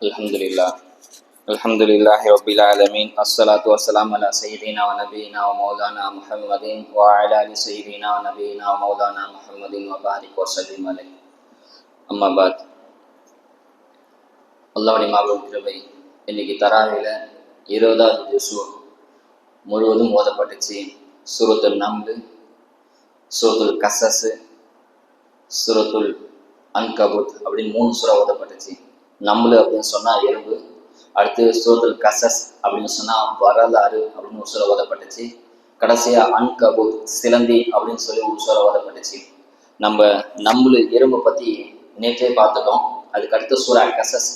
Alhamdulillah. Alhamdulillahi Rabbil Alamin. Assalatu wassalamu ala Sayyidina wa Nabiyyina wa Maulana Muhammadin wa ala ali Sayyidina wa Nabiyyina wa Maulana Muhammadin wa barik wa sallim alayhi. Amma ba'd. அல்லாஹ்வுடைய மாபெரும் கிருபை. இன்னைக்கு தராவில 20வது ஜுஸு முழுவதும் ஓதப்பட்டுச்சு. சூரத்துல் நம்ல், சூரத்துல் கஸஸ், சூரத்துல் அன்கபூத் அப்படின்னு 3 சூரா ஓதப்பட்டுச்சு. நம்லு அப்படின்னு சொன்னா எறும்பு, அடுத்து சூரத்துல் கஸஸ் அப்படின்னு சொன்னா வரலாறு அப்படின்னு ஒரு சூறா ஓதப்பட்டுச்சு. கடைசியா அன்கபூத் சிலந்தி அப்படின்னு சொல்லி ஒரு சூறா ஓதப்பட்டுச்சு. நம்ம நம்லு எறும்பை பத்தி நேற்றே பார்த்துட்டோம். அதுக்கு அடுத்த சூறா கஸஸ்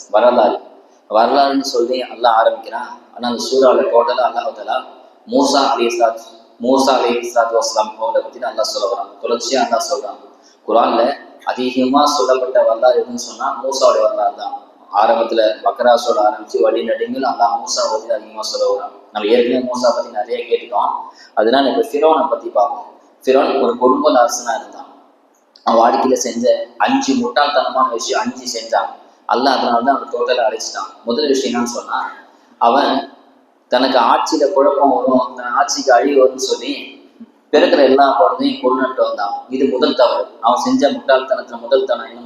வரலாறுன்னு சொல்லி அல்லாஹ் ஆரம்பிக்கிறான். ஆனா அந்த சூறாவில் டோட்டலா அல்லாஹ் மூசா அலைஹிஸ்ஸலாத்து வஸ்ஸலாம் அவங்களை பத்தி அல்லாஹ் சொல்ல வரான். தொடர்ச்சியா அல்லாஹ் சொல்றான். குர்ஆன்ல அதிகமா சொல்லப்பட்ட வரலாறு எதுன்னு சொன்னா மூசாவுடைய வரலாறு தான். ஆரம்பத்துல பக்ராஸோட ஆரம்பிச்சு வழி நடுங்கள் அல்லாஹ் மூசா பத்தி அதிகமா சொல்ல வரான். நம்ம ஏற்கனவே மூசா பத்தி நிறைய கேட்டுட்டோம். அதனால இப்ப ஃபிரௌனை பத்தி பார்ப்போம். ஃபிரௌன் ஒரு கொடுங்கோல் அரசனா இருந்தான். அவன் வாழ்க்கையில செஞ்ச 5 முட்டாள்தனமான விஷயம் 5 செஞ்சான். அல்லாஹ் அதனாலதான் அவன் டோட்டலா அழைச்சிட்டான். முதல் விஷயம் என்னன்னு சொன்னா, அவன் தனக்கு ஆட்சியில குழப்பம் வரும், தன் ஆட்சிக்கு அழிவு வரும்னு சொல்லி பிறக்கிற எல்லா குழந்தையும் கொண்டுட்டு வந்தான். இது முதல் தவறு. அவன் செஞ்ச முட்டாள்தனத்துல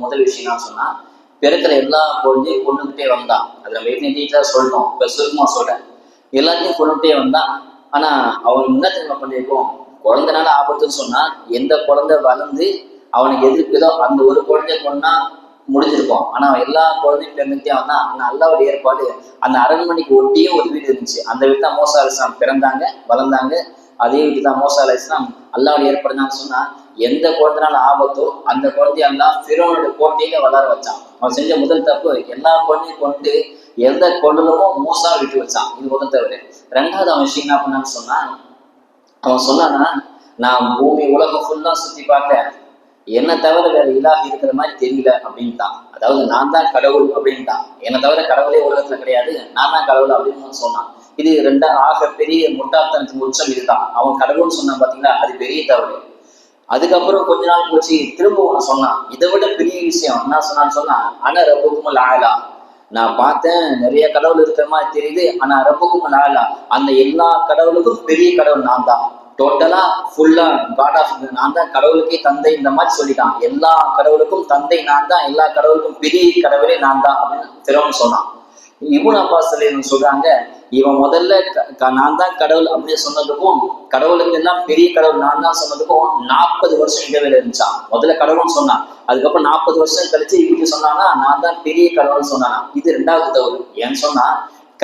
முதல் விஷயம் என்ன சொன்னா, பிறக்கிற எல்லா குழந்தையும் கொண்டுகிட்டே வந்தான். அது நம்ம ஏற்கனவே சொல்லிட்டோம். இப்ப சுருக்கமா சொல்றேன். எல்லாத்தையும் கொண்டுகிட்டே வந்தான். ஆனா அவன் என்ன திரும்ப பண்ணிருக்கோம், குழந்தைனால ஆபத்துன்னு சொன்னா எந்த குழந்தை வளர்ந்து அவனுக்கு எதிர்க்குதோ அந்த ஒரு குழந்தைய கொண்டா முடிஞ்சிருக்கும். ஆனா எல்லா குழந்தையும் பிறந்துகிட்டே வந்தான். ஆனா அல்லாஹ்வுடைய ஏற்பாடு, அந்த அரண்மனைக்கு ஒட்டியும் ஒரு வீடு இருந்துச்சு. அந்த வீட்டு தான் மூசா அலைஹிஸ்ஸலாம் பிறந்தாங்க, வளர்ந்தாங்க. அதே வீட்டு தான் மூசா அலைஹிஸ்ஸலாம் அல்லாஹ்வுடைய ஏற்பாடுன்னு சொன்னா எந்த குழந்தைனால ஆபத்தோ அந்த குழந்தையெல்லாம் ஃபிரௌனோட கோட்டையில வளர வச்சான். அவன் செஞ்ச முதல் தப்பு, எல்லா குழந்தையும் கொண்டு எந்த கொள்ளலுமோ மூசா விட்டு வச்சான். இது முதல் தவறு. 2வது அவன் விஷயம் என்ன பண்ணான்னு சொன்னா, அவன் சொன்னானா, நான் பூமி உலகம் ஃபுல்லா சுத்தி பார்த்தேன், என்னை தவிர வேற இலாஹ் இருக்கிற மாதிரி தெரியல அப்படின்ட்டான். அதாவது நான் தான் கடவுள் அப்படின்ட்டான். என்னை தவிர கடவுளே உலகத்துல கிடையாது, நான் தான் கடவுள் அப்படின்னு சொன்னான். இது ஆக பெரிய முட்டாள்தனத்துக்கு உச்சம் இதுதான். அவன் கடவுள்னு சொன்னான் பாத்தீங்களா, அது பெரிய தவறு. அதுக்கப்புறம் கொஞ்ச நாள் போச்சு, திரும்ப ஒண்ணு சொன்னான். இதை விட பெரிய விஷயம் என்ன சொன்னா, ஆனா ரப்புக்குமுல் ஆலா, நான் பார்த்தேன் நிறைய கடவுள் இருக்கிற மாதிரி தெரியுது, ஆனா ரப்புக்குமுல் ஆலா, அந்த எல்லா கடவுளுக்கும் பெரிய கடவுள் நான் தான். டோட்டலா ஃபுல்லா காட் ஆஃப், நான் தான் கடவுளுக்கே தந்தை, இந்த மாதிரி சொல்லிட்டான். எல்லா கடவுளுக்கும் தந்தை நான் தான், எல்லா கடவுளுக்கும் பெரிய கடவுளே நான் தான் அப்படின்னு ஃபிரௌன் சொன்னான். இப்னு அப்பாஸ் சொல்றாங்க, இவன் முதல்ல நான் தான் கடவுள் அப்படின்னு சொன்னதுக்கும் கடவுளுக்கு எல்லாம் பெரிய கடவுள் நான் தான் சொன்னதுக்கும் 40 வருஷம் இடைவேளை இருந்துச்சான். முதல்ல கடவுள்னு சொன்னான், அதுக்கப்புறம் 40 வருஷம் கழிச்சு இப்படி சொன்னானா நான் தான் பெரிய கடவுள்னு சொன்னானா. இது 2வது தவறு. ஏன்னு சொன்னா,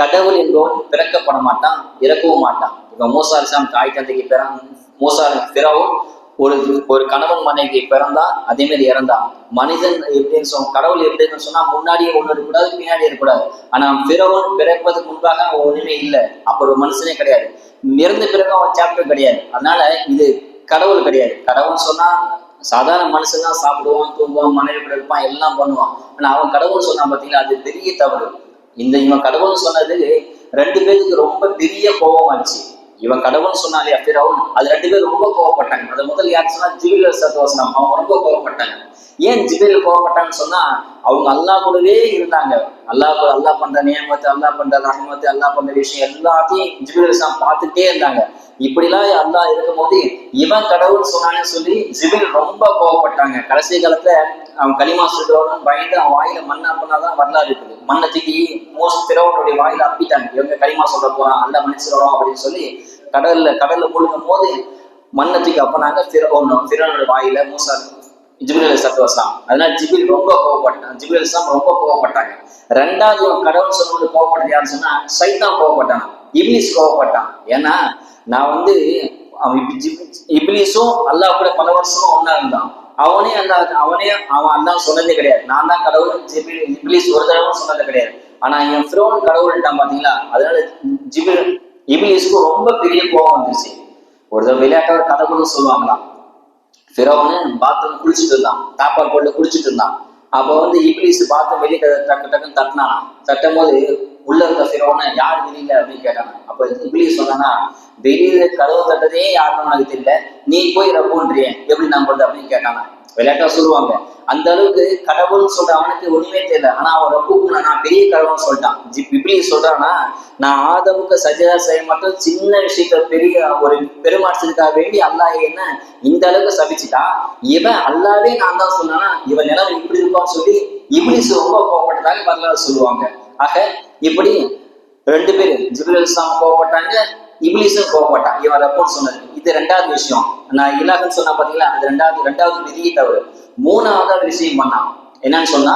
கடவுள் என்பவன் பிறக்கப்பட மாட்டான், இறக்கவும் மாட்டான். இப்ப மூசா அலைஹிஸ்ஸலாம் தாய் தந்தைக்கு ஃபிரௌன் ஒரு கணவன் மனைவி பிறந்தா அதே மாதிரி இறந்தான். மனிதன் எப்படின்னு சொன்ன, கடவுள் எப்படின்னு சொன்னா முன்னாடியே ஒண்ணு இருக்கக்கூடாது, பின்னாடி இருக்கக்கூடாது. ஆனா ஃபிரௌன் பிறப்பதுக்கு முன்பாக அவன் ஒண்ணுமே இல்லை, அப்ப ஒரு மனுஷனே கிடையாது. இறந்த பிறகு அவன் சாப்டர் கிடையாது. அதனால இது கடவுள் கிடையாது. கடவுள் சொன்னா சாதாரண மனுஷன் தான் சாப்பிடுவான், தூங்குவான், மனைவி கூட இருப்பான், எல்லாம் பண்ணுவான். ஆனா அவன் கடவுள் சொன்னான் பாத்தீங்களா, அது பெரிய தவறு. இவன் கடவுள் சொன்னது 2 பேருக்கு ரொம்ப பெரிய கோபம் ஆச்சு. இவன் கடவுள்னு சொன்னாலே ஃபிரௌன், அது 2 பேரும் ரொம்ப கோவப்பட்டாங்க. அது முதல் யார் சொன்னா, ஜிப்ரீல் அலைஹிஸ்ஸலாத்து வஸ்ஸலாம், அவங்க ரொம்ப கோவப்பட்டாங்க. ஏன் ஜிப்ரீல் கோவப்பட்டாங்கன்னு சொன்னா, அவங்க அல்லாஹ் கூடவே இருந்தாங்க. அல்லாஹ் பண்ற நியமத்து, அல்லாஹ் பண்ற ரஹ்மத்து, அல்லாஹ் பண்ற விஷயம் எல்லாத்தையும் ஜிப்ரீல் அலைஹிஸ்ஸலாம் பார்த்துட்டே இருந்தாங்க. இப்படிலாம் அல்லாஹ் இருக்கும் போது இவன் கடவுள் சொன்னானே சொல்லி ஜிப்ரீல் ரொம்ப கோவப்பட்டாங்க. கடைசி காலத்துல அவன் களிமா சொல்றவனும் பயந்து அவன் வாயில மண்ணை அப்பனாதான் வரலாறு இருக்குது. மண்ணை தூக்கி ஃபிரௌனுடைய வாயில அப்பிட்டாங்க. இவங்க களிமா சொல்ல போறான், அல்ல மன்னிச்சிடணும் அப்படின்னு சொல்லி கடல்ல முழுகும் போது மண்ணை தூக்கி அப்பனாங்க ஃபிரௌனுடைய வாயில ஜிப்ரீல் அலைஹிஸ்ஸலாத்து வஸ்ஸலாம். அதனால ஜிப்ரீல் ரொம்ப கோவப்பட்டாங்க. 2வது கடவுள் சொன்னது கோவப்பட்டது யாருன்னு சொன்னா, சைத்தான் கோவப்பட்டான், இப்லீஸ் கோவப்பட்டான். ஏன்னா நான் இப்லீஸும் அல்லாஹ் கூட பல வருஷமா ஒன்னா இருந்தான். அவன் அல்லாஹ் சொன்னதே கிடையாது, நான் தான் கடவுள். இப்லீஸ் ஒரு தடவை சொன்னது கிடையாது. ஆனா என் ஃபிரௌன் கடவுள்ட்டான் பாத்தீங்களா. அதனால இப்லீஸுக்கு ரொம்ப பெரிய கோபம் வந்துருச்சு. ஒரு தடவை விளையாட்ட ஒரு கதை கூட சொல்லுவாங்களாம். ஃபிரௌனு பாத்ரூம் குளிச்சுட்டு இருந்தான், தாப்பால் போட்டு குளிச்சுட்டு இருந்தான். அப்போ இப்லீஸ் பாத்ரூம் வெளியே டக்குன்னு தட்டினானா. தட்டும் போது உள்ள இருக்க ஃபிரௌனை யார் வெளியில அப்படின்னு கேட்டாங்க. அப்ப இப்லீஸ் சொன்னானா, வெளியில கதவு தட்டதே யாருன்னு உனக்கு தெரியல, நீ போய் ரப்புன்றியே எப்படி நம்புறது அப்படின்னு கேட்டானா. விளையாட்டா சொல்லுவாங்க. அந்த அளவுக்கு கடவுள்னு சொல்ற அவனுக்கு ஒண்ணுமே தெரியல. ஆனா அவன் ரொம்ப நான் பெரிய கடவுள்னு சொல்லிட்டான். இப்படி சொல்றான்னா, நான் ஆதமுக்கு சஜதா செய்ய மாட்டோம், சின்ன விஷயத்த பெரிய ஒரு பெருமாற்றத்துக்காக வேண்டி அல்லாஹ் என்ன இந்த அளவுக்கு சபிச்சுட்டா, இவன் அல்லாவே நான் தான் சொன்னானா இவன் நிலைமை இப்படி இருப்பான்னு சொல்லி இப்லீஸ் ரொம்ப கோவப்பட்டதாக வரலாறு சொல்லுவாங்க. ஆக இப்படி ரெண்டு பேரு ஜிப்ரீல் அலைஹிஸ்ஸலாம் கோவப்பட்டாங்க, இப்லீஸும் கோவப்பட்டான் இவன் ரப்புன்னு சொன்னது. இது ரெண்டாவது விஷயம். நான் இலாஹ்னு சொன்னா பாத்தீங்களா, அது ரெண்டாவது பெரிய தவறு. மூணாவது விஷயம் பண்ணான் என்னன்னு சொன்னா,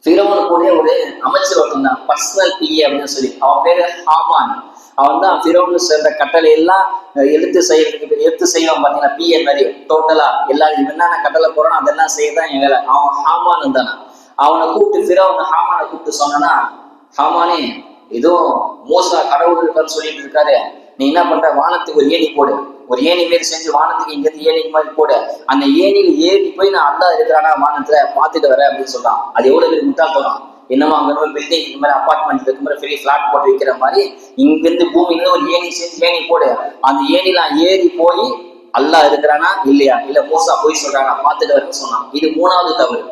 ஃபிரௌன் கூட ஒரு அமைச்சர் ஒருத்தன் தான், பர்சனல் பிஏ அப்படின்னு சொல்லி, அவன் பேரு ஹாமான். அவன் தான் ஃபிரௌன் சேர்ந்த கட்டளை எல்லாம் எடுத்து செய்வான் பாத்தீங்கன்னா, பிஏ மாதிரி டோட்டலா எல்லா என்னென்ன கட்டளை போறானோ அதெல்லாம் செய்யதான் என் வேலை. அவன் ஹாமான் தானே. அவனை கூப்பிட்டு ஃபிரௌன் ஹாமானை கூப்பிட்டு சொன்னா, ஹாமானே ஏதோ மோசா கடவுள் இருக்கான்னு சொல்லிட்டு இருக்காரு, நீ என்ன பண்ற, வானத்துக்கு ஒரு ஏணி போடு, ஒரு ஏணி மாரி செஞ்சு வானத்துக்கு இங்க இருந்து ஏணி மாதிரி போடு, அந்த ஏணியில ஏறி போய் நான் அல்லா இருக்கிறானா வானத்துல பாத்துட்டு வரேன் அப்படின்னு சொல்றான். அது எவ்வளவு பேர் முட்டாள்தனம். என்னமோ அங்க பில்டிங் இது மாதிரி அப்பார்ட்மெண்ட் இருக்கு மாதிரி பெரிய பிளாட் போட்டு வைக்கிற மாதிரி இங்கிருந்து பூமியில ஒரு ஏணி செஞ்சு ஏணி போடு, அந்த ஏணிலாம் ஏறி போய் அல்லா இருக்கிறானா இல்லையா, இல்ல மோசா போய் சொல்றானா பாத்துட்டு வரேன்னு சொன்னான். இது மூணாவது தவறு.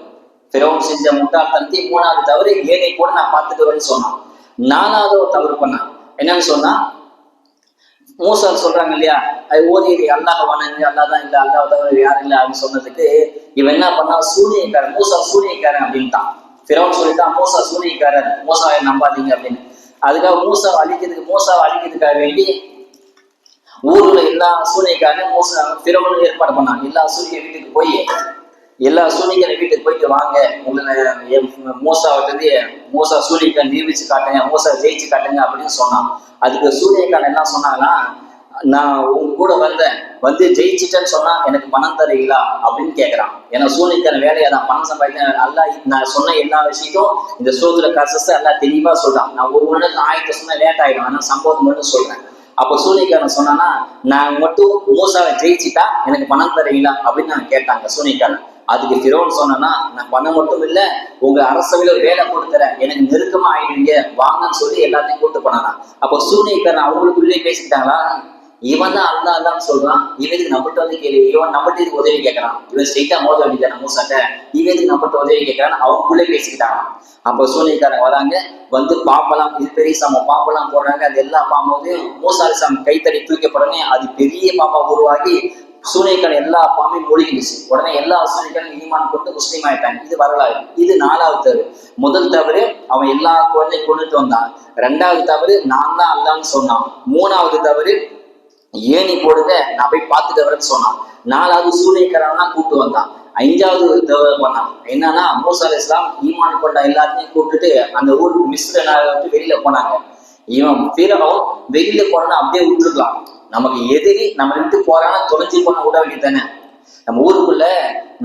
ஃபிரௌன் செஞ்ச முட்டாள்தனத்தை மூணாவது தவறு, ஏணி போட்டு நான் பாத்துட்டு வரேன்னு சொன்னான். நாலாவது ஒரு தவறு பண்ணான். என்னன்னு சொன்னா, மூசா சொல்றாங்க இல்லையா, அது ஓதி அல்லாஹ் வணங்கு, அல்லாதான் இல்ல, அல்லாஹ் தவிர யாரும் இல்லை அப்படின்னு சொன்னதுக்கு இவன் என்ன பண்ணா, சூனியக்காரன், மூசா சூனியக்காரன் அப்படின்ட்டான். ஃபிரௌன் சொல்லிட்டான் மூசா சூனியக்காரன், மூசாவை நம்பாதீங்க அப்படின்னு. அதுக்காக மூசாவை அழிக்கிறதுக்காக வேண்டி ஊர்ல எல்லா சூனியக்காரன் மூசா ஃபிரௌன் ஏற்பாடு பண்ணான். எல்லா சூனிய வீட்டுக்கு போய் எல்லா சூனியக்கார வீட்டுக்கு போயிட்டு வாங்க, உங்களை மூசா சூனியக்காரன் நிரூபிச்சு காட்டுங்க, மூசா ஜெயிச்சு காட்டுங்க அப்படின்னு சொன்னான். அதுக்கு சூனியக்காரன் என்ன சொன்னாங்கன்னா, நான் உங்க கூட வந்து ஜெயிச்சிட்டேன்னு சொன்னா எனக்கு பணம் தருவீங்களா அப்படின்னு கேட்கறான். ஏன்னா சூனியக்காரன் வேலையா தான் பணம் சம்பாதிக்க. அல்லா நான் சொன்ன எல்லா விஷயத்தையும் இந்த சூத்துல கசஸ் எல்லாம் தெளிவா சொல்றான். நான் ஒவ்வொன்றுக்கு ஆயத்தை சொன்னா லேட் ஆயிடும், ஆனா சம்பவம் மட்டும் சொல்றேன். அப்ப சூனியக்காரன் சொன்னானா, நான் மட்டும் மூசாவை ஜெயிச்சுட்டா எனக்கு பணம் தருவீங்களா அப்படின்னு நான் கேட்டாங்க சூனியக்காரன். அதுக்கு ஃபிரௌன் சொன்னா, நான் பணம் மட்டும் இல்ல, உங்க அரசவையில வேலை கொடுத்துறேன், எனக்கு நெருக்கமா ஆயிடுவீங்க வாங்கன்னு சொல்லி எல்லாத்தையும் கூட்டு போனானா. அப்போ சூனியக்காரன் அவங்களுக்குள்ளே பேசிக்கிட்டாங்களா, இவன் தான் அல்லான்னு சொல்றான், இவனுக்கு நம்மகிட்ட வந்து கேள்வி, இவன் நம்மகிட்ட இதுக்கு உதவி கேட்கறான், இவன் ஸ்ட்ரெயிட்டா மோத வேண்டியதான மூசாட்ட, இவனுக்கு நம்மகிட்ட உதவி கேட்கறான்னு அவங்களுக்குள்ளே பேசிக்கிட்டாங்க. அப்போ சூனியக்காரங்க வராங்க, வந்து பாம்பெல்லாம், இது பெரிய சாமம் பாம்பெல்லாம் போடுறாங்க. அது எல்லா பாம்போதையும் மூசா அலைஹிஸ்ஸலாம் கைத்தடி தூக்கப்படனே அது பெரிய பாம்பா உருவாகி சூனியக்காரன் எல்லா பாம்பையும் மூழ்கிடுச்சு. உடனே எல்லா சூனியக்காரன் ஈமான் கொண்டு முஸ்லீம் ஆயிட்டாங்க. இது வரலாறு. இது நாலாவது தவறு. முதல் தவறு அவன் எல்லா குழந்தையும் கொண்டுட்டு வந்தான். ரெண்டாவது தவறு நான் தான் அல்லான்னு சொன்னான். மூணாவது தவறு ஏணி போடுங்க நான் போய் பார்த்துட்டு வரேன்னு சொன்னான். நாலாவது சூனியக்காரன் கூப்பிட்டு வந்தான். ஐந்தாவது தவறு பண்ணான். என்னன்னா, மூசா அலைஹிஸ்ஸலாம் ஈமான் கொண்ட எல்லாத்தையும் கூப்பிட்டுட்டு அந்த ஊருக்கு மிஸ்ர விட்டு வெளியில போனாங்க. இவன் ஃபிரௌன் வெளியில போனா அப்படியே விட்டுருக்கலாம். நமக்கு எதிரி நம்ம விட்டு போறானா தொலைஞ்சி போன விட வேண்டியதானே. நம்ம ஊருக்குள்ள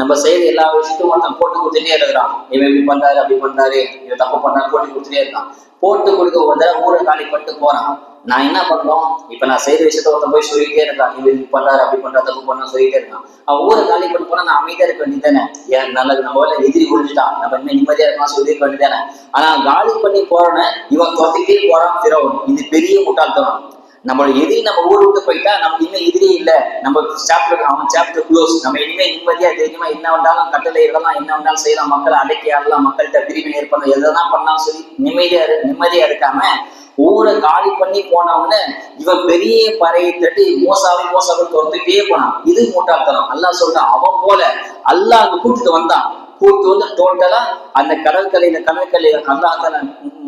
நம்ம செய்யற எல்லா விஷயத்தையும் ஒருத்தன் போட்டு கொடுத்துட்டே இருக்கிறான். இவன் இப்படி பண்றாரு அப்படி பண்றாரு, இவன் தப்பு பண்றாரு போட்டு கொடுத்துட்டே இருக்கான். போட்டு கொடுக்க ஒரு தடவை ஊரை காலி பண்ணிட்டு போறான். நான் என்ன பண்றோம், இப்ப நான் செய்யற விஷயத்த ஒருத்தன் போய் சொல்லிட்டே இருக்கான், இவன் இப்படி பண்றாரு அப்படி பண்றாரு தப்பு பண்ணா சொல்லிட்டே இருக்கான். அவன் ஊரை காலி பண்ணி போனா நான் அமைதியா இருக்க வேண்டியதானே. ஏன் நல்லது, நம்ம வேலை எதிரி ஒழிஞ்சுட்டான், நம்ம இனிமே நிம்மதியா இருக்கலாம் சொல்லியிருக்க வேண்டியதானே. ஆனா காலி பண்ணி போறோன்னு இவன் துரத்திட்டே போறான் ஃபிரௌன். இது பெரிய முட்டாள்தனம். நம்மளோட எதிரி நம்ம ஊர் விட்டு போயிட்டா நமக்கு இனிமே எதிரியே இல்லை, நம்ம அவன் சாப்டர் க்ளோஸ். நம்ம இனிமே நிம்மதியா தைரியமா என்ன வந்தாலும் கட்டளை இடலாம், என்ன வந்தாலும் செய்யலாம், மக்களை அடக்கி ஆடலாம், மக்கள்கிட்ட பிரிவினை ஏற்படலாம், எதெல்லாம் பண்ணலாம் சொல்லி நிம்மதியா இருக்காம ஊரை காலி பண்ணி போனவன்னு இவன் பெரிய பறையை தட்டி மோசாவை துரத்துக்கிட்டே போனான். இது முட்டாள்தனம். அல்லாஹ் சொல்றான், அவன் போல அல்லாஹ் அங்க கூட்டிட்டு வந்தான். கூட்டு வந்து டோட்டலா அந்த கடற்கரையில அல்லாஹ்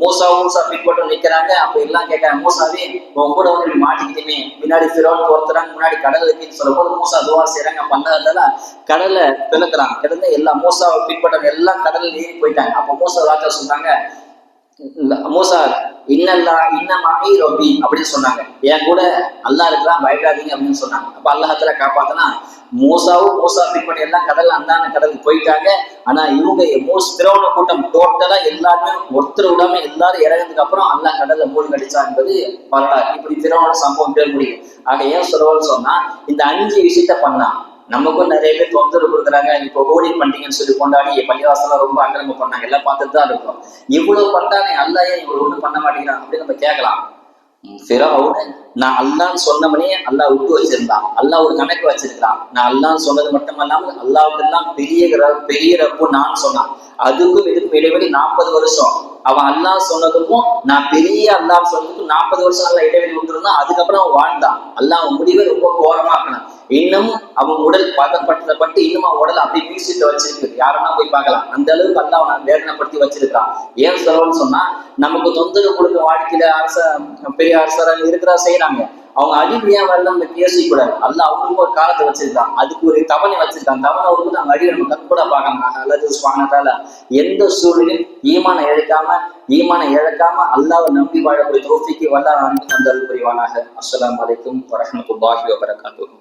மூசா பின்பற்ற நிக்கிறாங்க. அப்ப எல்லாம் கேட்கறாங்க, மூசாவே உன் கூட வந்து மாட்டிக்கிட்டுமே, முன்னாடி ஃபிரௌன் ஒருத்தராங்க, முன்னாடி கடல் இருக்குன்னு சொல்லும் போது மூசா துவா செய்யறாங்க. பண்ணதால கடலை பிளக்குறாங்க. கிடந்து எல்லா மூசாவை பின்பற்ற எல்லாம் கடல்ல ஏறி போயிட்டாங்க. அப்ப மூசா வார்த்தை சொன்னாங்க, மூசா இன்னமாயி ரப்பி அப்படின்னு சொன்னாங்க, என் கூட அல்லாஹ் இருக்கிறான் பயப்படாதீங்க அப்படின்னு சொன்னாங்க. அப்ப அல்லாஹ்ல காப்பாத்தனா மூசா பின்பற்றி எல்லாம் கடல் அந்தான கடலுக்கு போயிட்டாங்க. ஆனா இவங்க ஃபிரௌன் கூட்டம் டோட்டலா எல்லாருமே ஒருத்தர் விடாம எல்லாரும் இறங்கினதுக்கு அப்புறம் அல்லாஹ் கடல்ல மூழ்கி அடிச்சா என்பது வரலாறு. இப்படி ஃபிரௌன் சம்பவம் பேர் முடியும். ஆக ஏன் சொல்றோம்னு சொன்னா, இந்த 5 விஷயத்த பண்ணா நமக்கும் நிறைய பேர் தொந்தரவு கொடுக்குறாங்க. இப்போ ஹோலி பண்டிகைன்னு சொல்லி கொண்டாடி பள்ளிவாசலாம் ரொம்ப அக்கிரமம் பண்ணாங்க, எல்லாம் பார்த்துட்டு தான் இருக்கும். இவ்வளவு பண்றானே அல்லாஹ் ஏன் இவ்வளவு ஒண்ணும் பண்ண மாட்டேங்கிறான் அப்படின்னு நம்ம கேட்கலாம். ஃபிரௌன் நான் அல்லான்னு சொன்னவனே அல்லாஹ் விட்டு வச்சிருந்தான். அல்லாஹ் ஒரு கணக்கு வச்சிருக்கான். நான் அல்லான்னு சொன்னது மட்டும் இல்லாமல் அல்லாவுக்கு எல்லாம் பெரிய ரப்பு நான் சொன்னான். அதுக்கும் இதுக்கும் இடைவெளி 40 வருஷம். அவன் அல்லாஹ் சொன்னதுக்கும் நான் பெரிய அல்லாஹ் சொன்னதுக்கும் 40 வருஷம் அல்ல இடைவெளி விட்டுருந்தான். அதுக்கப்புறம் அவன் வாழ்ந்தான். அல்லாஹ் முடிவை ரொம்ப கோரமாக்கினான். இன்னும் அவன் உடல் பதப்பட்டு இன்னும் அவன் உடல் அப்படி மியூசியத்தை வச்சிருக்கு. யாருன்னா போய் பார்க்கலாம். அந்த அளவுக்கு அல்லாஹ் அவனை வேதனைப்படுத்தி வச்சிருக்கான். ஏன் சொல்லணும்னு சொன்னா, நமக்கு தொந்தரவு கொடுக்க வாழ்க்கையில பெரிய அரசராக இருக்கிறா செய்யறாங்க. அவங்க அடிமையா வரல நம்ம யோசிக்கூடாது. அல்லாஹ் அவங்களுக்கு ஒரு காலத்தை வச்சிருக்கான். அதுக்கு ஒரு தவணை வச்சிருக்கான். தவணை அவருக்கு நாங்கள் அடி நம்ம கண் கூட பார்க்கலாம். அல்லது சுபானத்தால எந்த சூழலில் ஈமானை இழக்காம அல்லாஹ்வை நம்பி வாழக்கூடிய தௌஃபீக்கு வல்லாஹ் அந்த புரிவானாக. அஸ்ஸலாமு அலைக்கும் வரஹ்மத்துல்லாஹி வபரகாத்துஹு.